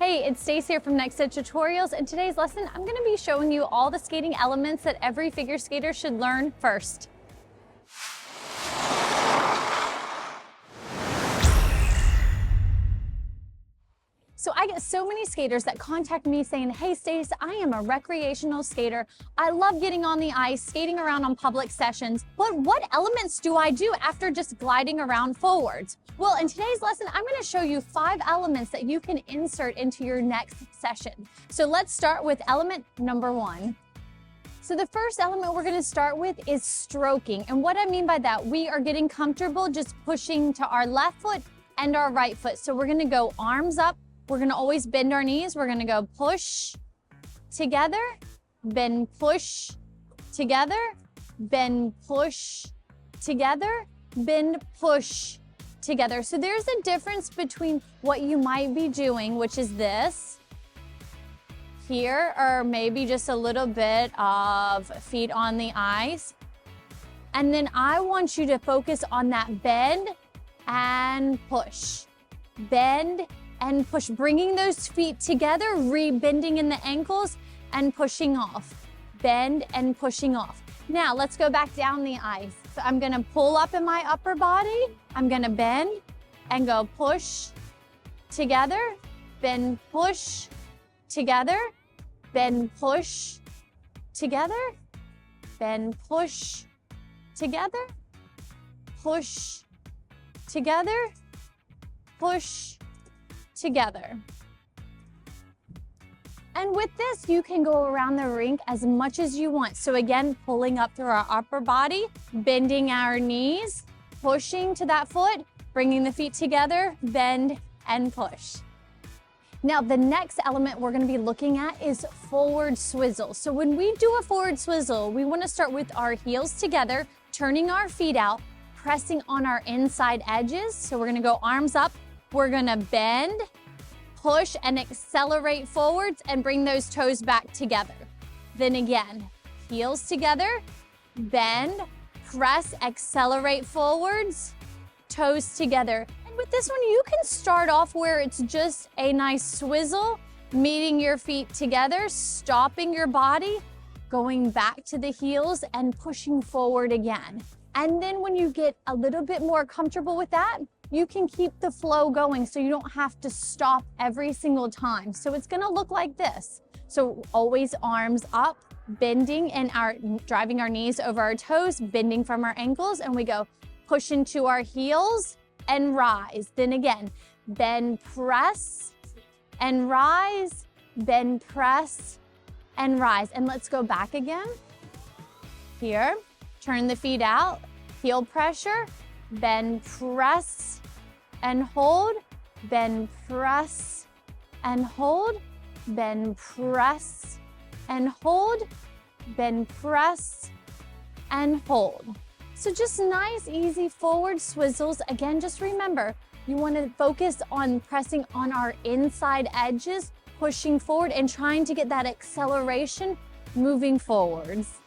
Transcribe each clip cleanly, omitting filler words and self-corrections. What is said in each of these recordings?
Hey, it's Stace here from Next Set Tutorials. In today's lesson, I'm going to be showing you all the skating elements that every figure skater should learn first. So I get so many skaters that contact me saying, hey Stace, I am a recreational skater. I love getting on the ice, skating around on public sessions, but what elements do I do after just gliding around forwards? Well, in today's lesson, I'm going to show you 5 elements that you can insert into your next session. So let's start with element number 1. So the first element we're going to start with is stroking. And what I mean by that, we are getting comfortable just pushing to our left foot and our right foot. So we're going to go arms up. We're going to always bend our knees. We're going to go push together, bend, push together, bend, push together, bend, push together. So there's a difference between what you might be doing, which is this here, or maybe just a little bit of feet on the ice. And then I want you to focus on that bend and push, bend and push, bringing those feet together, re-bending in the ankles and pushing off, bend and pushing off. Now let's go back down the ice. So I'm gonna pull up in my upper body. I'm gonna bend and go push together, bend, push together, bend, push together, bend, push together, push together, push together. And with this, you can go around the rink as much as you want. So again, pulling up through our upper body, bending our knees, pushing to that foot, bringing the feet together, bend and push. Now, the next element we're gonna be looking at is forward swizzle. So when we do a forward swizzle, we wanna start with our heels together, turning our feet out, pressing on our inside edges. So we're gonna go arms up, we're gonna bend, push and accelerate forwards and bring those toes back together. Then again, heels together, bend, press, accelerate forwards, toes together. And with this one, you can start off where it's just a nice swizzle, meeting your feet together, stopping your body, going back to the heels and pushing forward again. And then when you get a little bit more comfortable with that, you can keep the flow going so you don't have to stop every single time. So it's gonna look like this. So always arms up, bending and driving our knees over our toes, bending from our ankles, and we go push into our heels and rise. Then again, bend, press and rise, bend, press and rise. And let's go back again. Here, turn the feet out, heel pressure, bend, press and hold, bend, press and hold, bend, press and hold, bend, press and hold. So just nice, easy forward swizzles. Again, just remember, you want to focus on pressing on our inside edges, pushing forward and trying to get that acceleration moving forwards.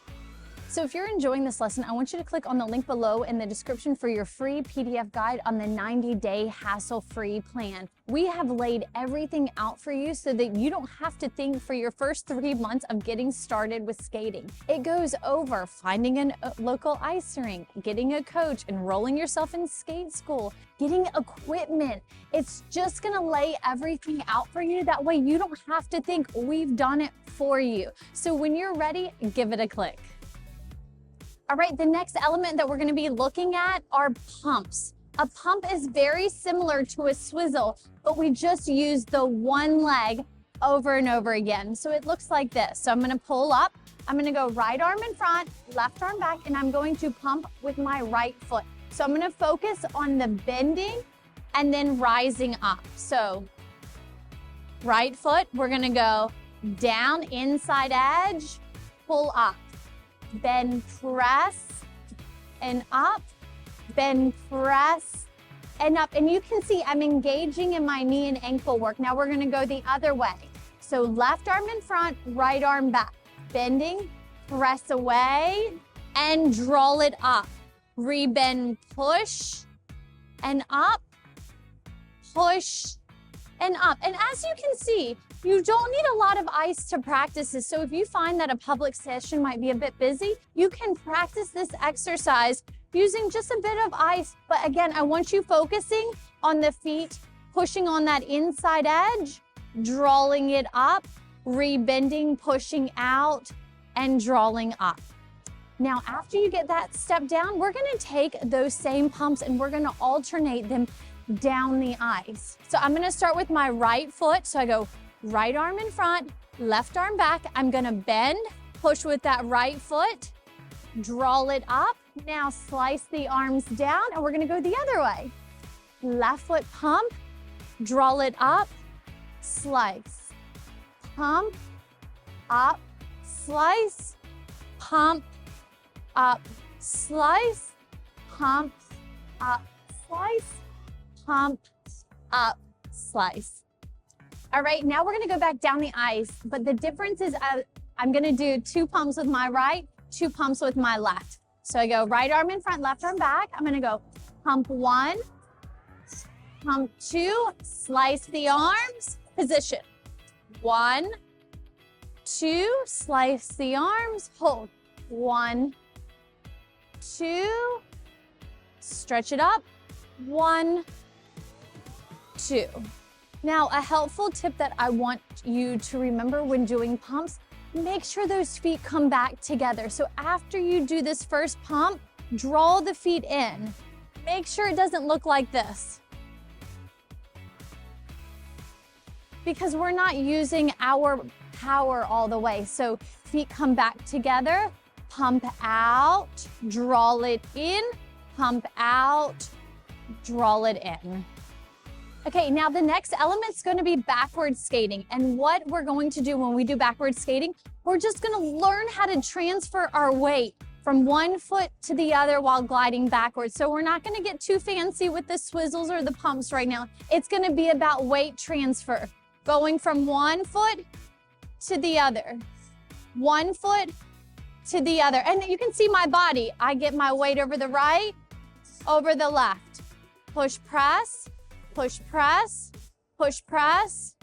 So if you're enjoying this lesson, I want you to click on the link below in the description for your free PDF guide on the 90-day hassle-free plan. We have laid everything out for you so that you don't have to think for your first 3 months of getting started with skating. It goes over finding a local ice rink, getting a coach, enrolling yourself in skate school, getting equipment. It's just gonna lay everything out for you. That way you don't have to think, we've done it for you. So when you're ready, give it a click. All right, the next element that we're gonna be looking at are pumps. A pump is very similar to a swizzle, but we just use the one leg over and over again. So it looks like this. So I'm gonna pull up, I'm gonna go right arm in front, left arm back, and I'm going to pump with my right foot. So I'm gonna focus on the bending and then rising up. So right foot, we're gonna go down, inside edge, pull up. Bend, press, and up, bend, press, and up. And you can see I'm engaging in my knee and ankle work. Now we're gonna go the other way. So left arm in front, right arm back. Bending, press away, and draw it up. Re-bend, push, and up, push, and up. And as you can see, you don't need a lot of ice to practice this. So if you find that a public session might be a bit busy, you can practice this exercise using just a bit of ice. But again, I want you focusing on the feet, pushing on that inside edge, drawing it up, rebending, pushing out, and drawing up. Now, after you get that step down, we're gonna take those same pumps and we're gonna alternate them down the ice. So I'm gonna start with my right foot. So I go right arm in front, left arm back. I'm gonna bend, push with that right foot, draw it up. Now slice the arms down and we're gonna go the other way. Left foot pump, draw it up, slice, pump, up, slice, pump, up, slice, pump, up, slice, pump, up, slice. All right, now we're gonna go back down the ice, but the difference is I'm gonna do 2 pumps with my right, 2 pumps with my left. So I go right arm in front, left arm back. I'm gonna go pump 1, pump 2, slice the arms, position. 1, 2, slice the arms, hold. 1, 2, stretch it up. 1, 2. Now, a helpful tip that I want you to remember when doing pumps, make sure those feet come back together. So after you do this first pump, draw the feet in. Make sure it doesn't look like this, because we're not using our power all the way. So feet come back together, pump out, draw it in, pump out, draw it in. Okay, now the next element's gonna be backward skating. And what we're going to do when we do backward skating, we're just gonna learn how to transfer our weight from one foot to the other while gliding backwards. So we're not gonna get too fancy with the swizzles or the pumps right now. It's gonna be about weight transfer, going from one foot to the other, one foot to the other. And you can see my body. I get my weight over the right, over the left. Push, press, push, press, push, press,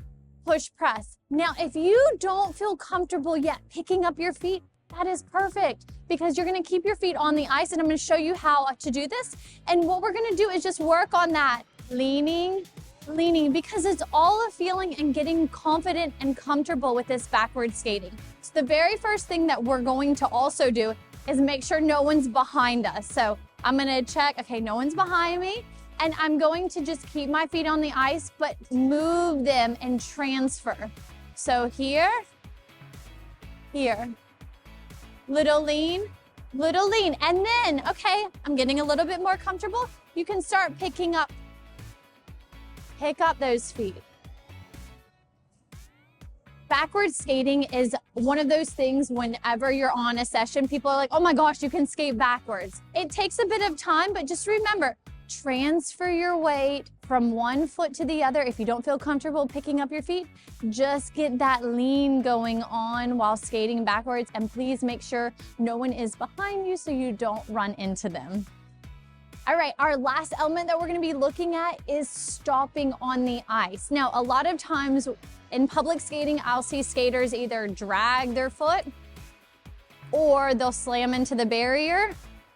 push, press. Now, if you don't feel comfortable yet picking up your feet, that is perfect, because you're gonna keep your feet on the ice, and I'm gonna show you how to do this. And what we're gonna do is just work on that leaning, because it's all a feeling and getting confident and comfortable with this backward skating. So the very first thing that we're going to also do is make sure no one's behind us. So I'm gonna check, okay, no one's behind me. And I'm going to just keep my feet on the ice, but move them and transfer. So here, here, little lean, and then, okay, I'm getting a little bit more comfortable. You can start pick up those feet. Backward skating is one of those things whenever you're on a session, people are like, oh my gosh, you can skate backwards. It takes a bit of time, but just remember, transfer your weight from one foot to the other. If you don't feel comfortable picking up your feet, just get that lean going on while skating backwards, and please make sure no one is behind you so you don't run into them. All right, our last element that we're gonna be looking at is stopping on the ice. Now, a lot of times in public skating, I'll see skaters either drag their foot, or they'll slam into the barrier,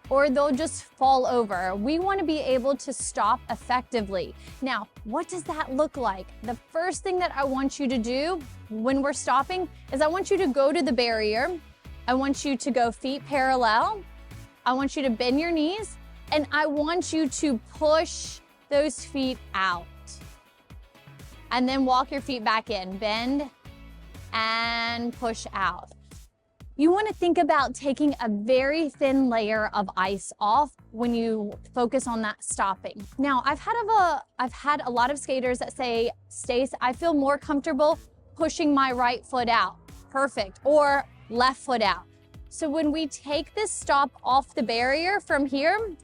or they'll just fall over. We wanna be able to stop effectively. Now, what does that look like? The first thing that I want you to do when we're stopping is I want you to go to the barrier. I want you to go feet parallel. I want you to bend your knees, and I want you to push those feet out. And then walk your feet back in, bend and push out. You want to think about taking a very thin layer of ice off when you focus on that stopping. Now, I've had a lot of skaters that say, Stace, I feel more comfortable pushing my right foot out. Perfect. Or left foot out. So when we take this stop off the barrier from here,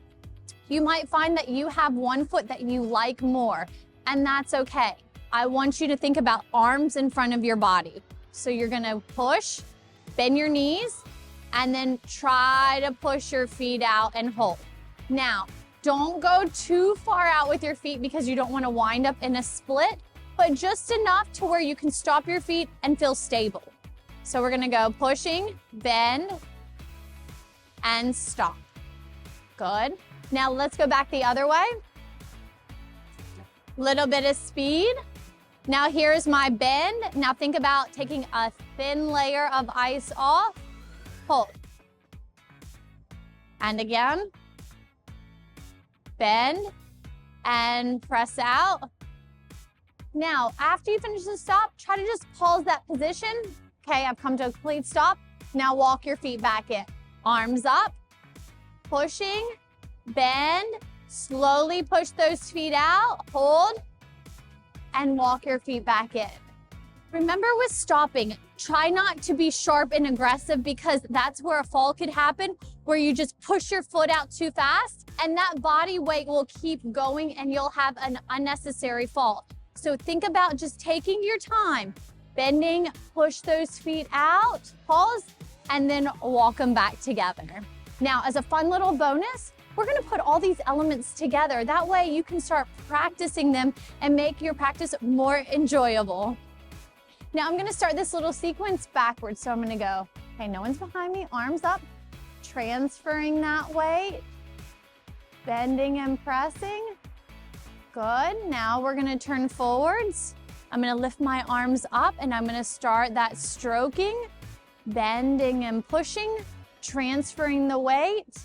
you might find that you have one foot that you like more, and that's okay. I want you to think about arms in front of your body. So you're gonna push, bend your knees, and then try to push your feet out and hold. Now, don't go too far out with your feet because you don't want to wind up in a split. but just enough to where you can stop your feet and feel stable. So we're gonna go pushing, bend, and stop. Good. Now let's go back the other way. Little bit of speed. Now here's my bend. Now think about taking a thin layer of ice off. Hold. And again. Bend and press out. Now, after you finish the stop, try to just pause that position. Okay, I've come to a complete stop. Now walk your feet back in. Arms up, pushing, bend, slowly push those feet out, hold, and walk your feet back in. Remember with stopping, try not to be sharp and aggressive because that's where a fall could happen, where you just push your foot out too fast and that body weight will keep going and you'll have an unnecessary fall. So think about just taking your time, bending, push those feet out, pause, and then walk them back together. Now, as a fun little bonus, we're gonna put all these elements together. That way you can start practicing them and make your practice more enjoyable. Now I'm gonna start this little sequence backwards. So I'm gonna go, okay, no one's behind me, arms up, transferring that weight, bending and pressing. Good, now we're gonna turn forwards. I'm gonna lift my arms up and I'm gonna start that stroking, bending and pushing, transferring the weight.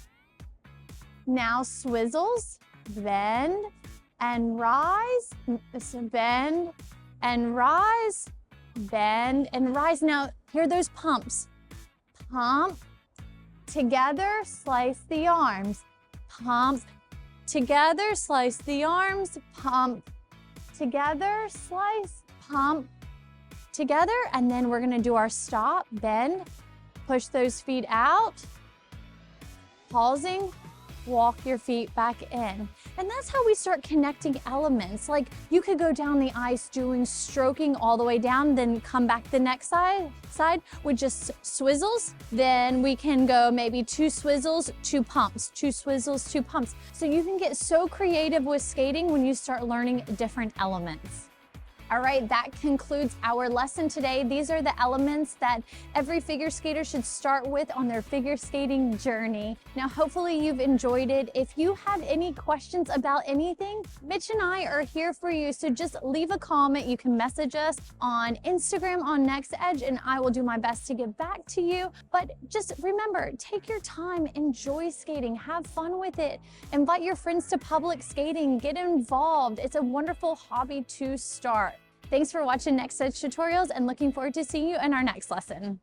Now swizzles, bend and rise, bend and rise, bend and rise. Now hear those pumps. Pump, together, slice the arms. Pump, together, slice the arms. Pump, together, slice, pump, together. And then we're gonna do our stop, bend, push those feet out, pausing, walk your feet back in. And that's how we start connecting elements. Like you could go down the ice doing stroking all the way down, then come back the next side with just swizzles. Then we can go maybe 2 swizzles, 2 pumps, 2 swizzles, 2 pumps. So you can get so creative with skating when you start learning different elements. All right, that concludes our lesson today. These are the elements that every figure skater should start with on their figure skating journey. Now, hopefully you've enjoyed it. If you have any questions about anything, Mitch and I are here for you. So just leave a comment. You can message us on Instagram on Next Edge and I will do my best to get back to you. But just remember, take your time, enjoy skating, have fun with it. Invite your friends to public skating, get involved. It's a wonderful hobby to start. Thanks for watching Next Edge tutorials and looking forward to seeing you in our next lesson.